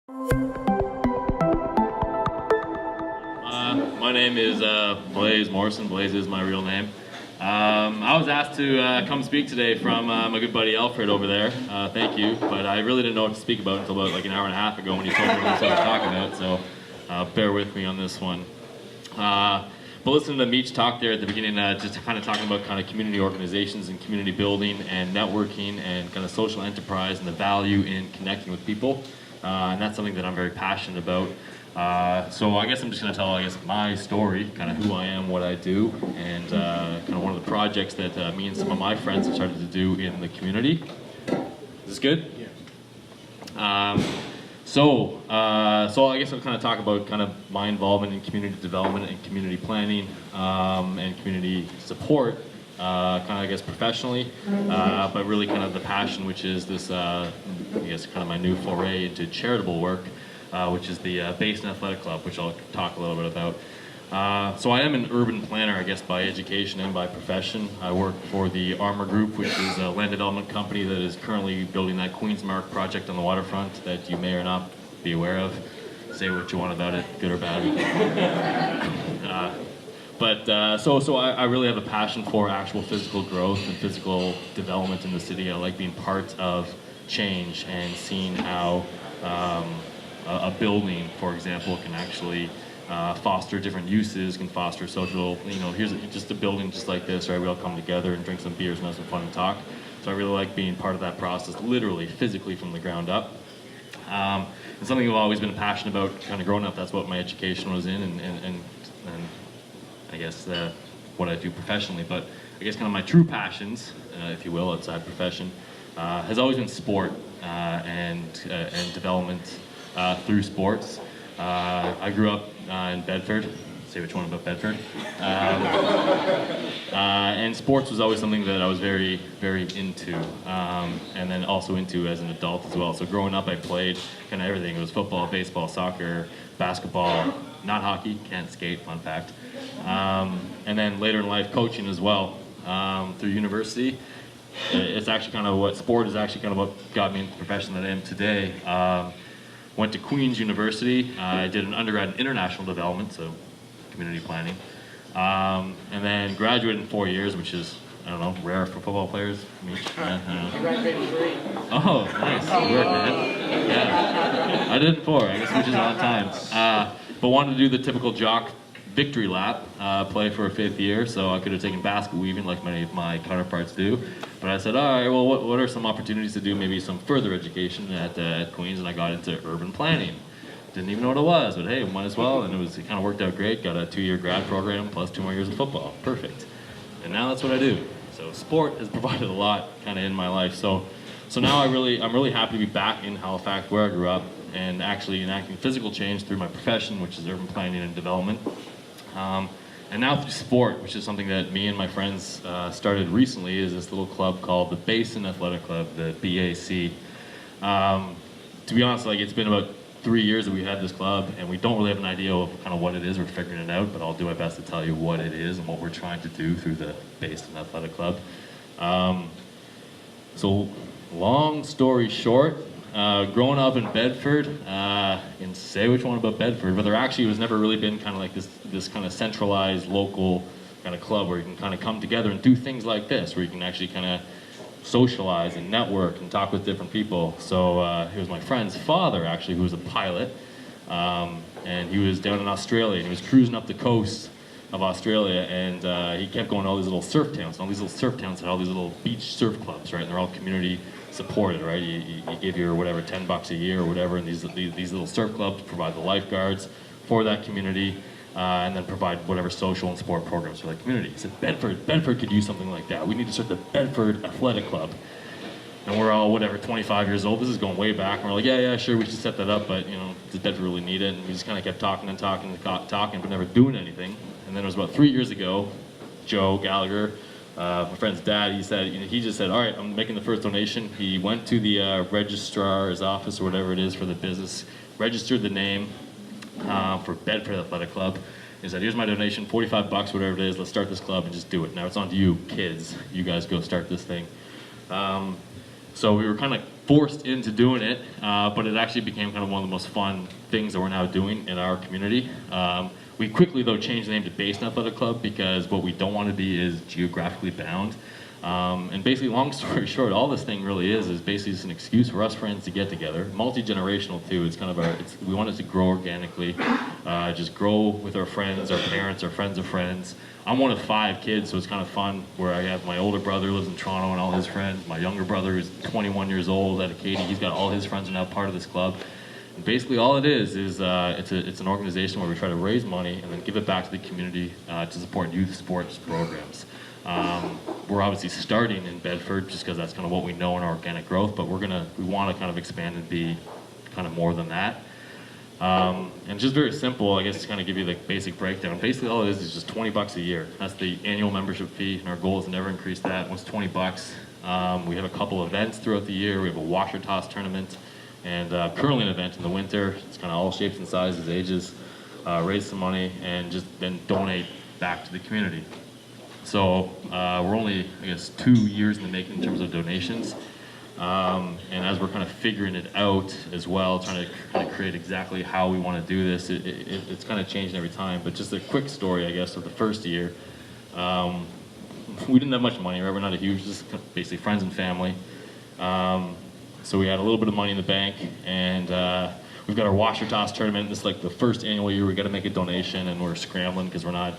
My name is Blaise Morrison. Blaise is my real name. I was asked to come speak today from my good buddy Alfred over there. Thank you, but I really didn't know what to speak about until about like an hour and a half ago when he told me what I was talking about, so bear with me on this one. But listening to Meech talk there at the beginning, just kind of talking about kind of community organizations and community building and networking and kind of social enterprise and the value in connecting with people, and that's something that I'm very passionate about. So I guess I'm just going to tell, my story, kind of who I am, what I do, and kind of one of the projects that me and some of my friends have started to do in the community. Is this good? Yeah. So I guess I'll kind of talk about kind of my involvement in community development and community planning and community support, kind of I guess professionally, but really kind of the passion, which is this, I guess kind of my new foray into charitable work. Which is the Basin Athletic Club, which I'll talk a little bit about. So I am an urban planner, I guess, by education and by profession. I work for the Armour Group, which is a land development company that is currently building that Queen's Mark project on the waterfront that you may or not be aware of. Say what you want about it, good or bad. So I really have a passion for actual physical growth and physical development in the city. I like being part of change and seeing how a building, for example, can actually foster different uses, can foster social, here's just a building just like this, right? We all come together and drink some beers and have some fun and talk. So I really like being part of that process, literally, physically from the ground up. It's something I've always been passionate about, kind of growing up. That's what my education was in, and I guess what I do professionally. But I guess kind of my true passions, if you will, outside profession, has always been sport and development. Through sports. I grew up in Bedford. Say which one about Bedford. And sports was always something that I was very, very into, and then also into as an adult as well. So growing up, I played kind of everything. It was football, baseball, soccer, basketball, not hockey, can't skate, fun fact. And then later in life, coaching as well through university. It's actually kind of sport is actually kind of what got me into the profession that I am today. Went to Queen's University. I did an undergrad in international development, so community planning, and then graduated in 4 years, which is, I don't know, rare for football players. I graduated 3. Oh, nice. Good work, man. Yeah. I did in 4, I guess, which is on time. But wanted to do the typical jock victory lap, play for a 5th year, so I could have taken basket weaving like many of my counterparts do. But I said, all right, well, what are some opportunities to do maybe some further education at Queen's, and I got into urban planning. Didn't even know what it was, but hey, might as well, and it kind of worked out great. Got a 2-year grad program plus 2 more years of football. Perfect. And now that's what I do. So sport has provided a lot kind of in my life. So now I'm really happy to be back in Halifax where I grew up and actually enacting physical change through my profession, which is urban planning and development. And now through sport, which is something that me and my friends started recently, is this little club called the Basin Athletic Club, the BAC. To be honest, it's been about 3 years that we've had this club, and we don't really have an idea of kind of what it is. We're figuring it out, but I'll do my best to tell you what it is and what we're trying to do through the Basin Athletic Club. So, long story short, growing up in Bedford, and say which one about Bedford, but there actually was never really been kind of like this kind of centralized local kind of club where you can kind of come together and do things like this, where you can actually kind of socialize and network and talk with different people. So he was my friend's father, actually, who was a pilot, and he was down in Australia, and he was cruising up the coast of Australia, and he kept going to all these little surf towns, and all these little surf towns had all these little beach surf clubs, right, and they're all community supported, right? You give your whatever $10 a year or whatever, and these little surf clubs provide the lifeguards for that community, and then provide whatever social and sport programs for that community. He said, Bedford could use something like that. We need to start the Bedford Athletic Club. And we're all, 25 years old. This is going way back. And we're like, yeah, sure, we should set that up, but, does Bedford really need it? And we just kind of kept talking, but never doing anything. And then it was about 3 years ago, Joe Gallagher, my friend's dad, he just said, all right, I'm making the first donation. He went to the registrar's office or whatever it is for the business, registered the name for Bedford Athletic Club. He said, here's my donation, $45, whatever it is, let's start this club and just do it. Now it's on to you, kids. You guys go start this thing. So we were kind of forced into doing it, but it actually became kind of one of the most fun things that we're now doing in our community. We quickly, though, changed the name to Basin Athletic Club because what we don't want to be is geographically bound. And basically, long story short, all this thing really is basically just an excuse for us friends to get together. Multi-generational too. It's kind of we want it to grow organically, just grow with our friends, our parents, our friends of friends. I'm one of 5 kids, so it's kind of fun where I have my older brother who lives in Toronto and all his friends. My younger brother who's 21 years old out of Katy, he's got all his friends are now part of this club. And basically all it is it's an organization where we try to raise money and then give it back to the community to support youth sports programs. We're obviously starting in Bedford just because that's kind of what we know in our organic growth, but we want to kind of expand and be kind of more than that. And just very simple, I guess, to kind of give you the basic breakdown. Basically, all it is just $20 a year. That's the annual membership fee, and our goal is to never increase that. Once $20. We have a couple events throughout the year. We have a washer toss tournament, and currently an event in the winter. It's kind of all shapes and sizes, ages. Raise some money, and just then donate back to the community. So we're only, I guess, 2 years in the making in terms of donations. And as we're kind of figuring it out as well, trying to kind of create exactly how we want to do this, it's kind of changing every time. But just a quick story, I guess, of the first year. We didn't have much money, right? We're not a huge, just basically friends and family. So we had a little bit of money in the bank, and we've got our washer toss tournament. This is like the first annual year we got to make a donation, and we're scrambling because we're not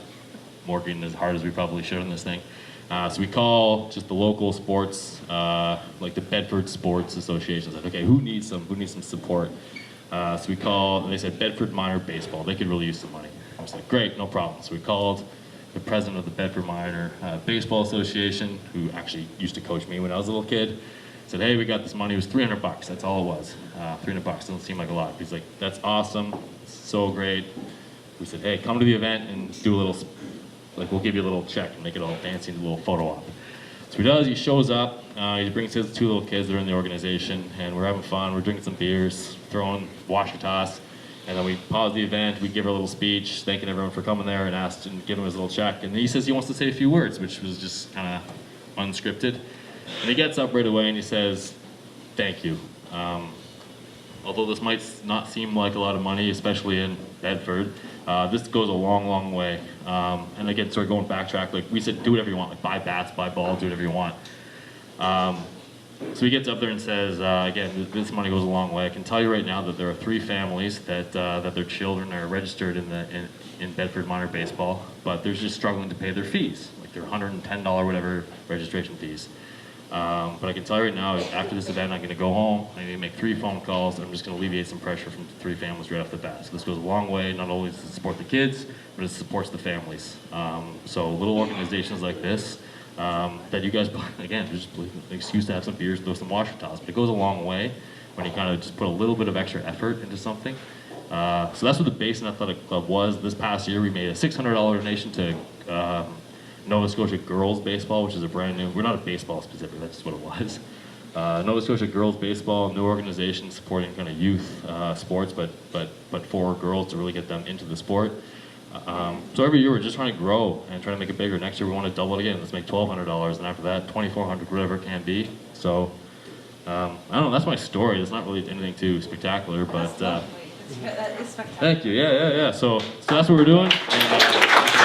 working as hard as we probably should on this thing. So we call just the local sports, like the Bedford Sports Association. Said, okay, who needs some support? So we called, and they said Bedford Minor Baseball. They could really use some money. I was like, great, no problem. So we called the president of the Bedford Minor Baseball Association, who actually used to coach me when I was a little kid. Said, hey, we got this money. It was $300. That's all it was. $300 doesn't seem like a lot. He's like, that's awesome, so great. We said, hey, come to the event and do a little. Like, we'll give you a little check and make it all fancy and a little photo op. So he does, he shows up, he brings his 2 little kids that are in the organization, and we're having fun, we're drinking some beers, throwing washer toss, and then we pause the event, we give her a little speech, thanking everyone for coming there, and asked and give him his little check. And then he says he wants to say a few words, which was just kind of unscripted. And he gets up right away and he says, thank you. Although this might not seem like a lot of money, especially in Bedford, this goes a long, long way. And again, sort of going backtrack, like we said, do whatever you want, like buy bats, buy balls, do whatever you want. So he gets up there and says, again, this money goes a long way. I can tell you right now that there are 3 families that their children are registered in Bedford Minor Baseball, but they're just struggling to pay their fees, like their $110 whatever registration fees. But I can tell you right now, after this event, I'm going to go home, I need to make 3 phone calls, and I'm just going to alleviate some pressure from 3 families right off the bat. So this goes a long way, not only to support the kids, but it supports the families. So little organizations like this, that you guys, again, just an excuse to have some beers, throw some washer toss, but it goes a long way when you kind of just put a little bit of extra effort into something. So that's what the Basin Athletic Club was. This past year, we made a $600 donation to Nova Scotia Girls Baseball, which is a brand new, we're not a baseball specific, that's just what it was. Nova Scotia Girls Baseball, new organization supporting kind of youth sports, but for girls to really get them into the sport. So every year we're just trying to grow and trying to make it bigger. Next year we want to double it again. Let's make $1,200, and after that, $2,400, whatever it can be. So I don't know. That's my story. It's not really anything too spectacular, but That is spectacular. thank you. Yeah. So that's what we're doing. And,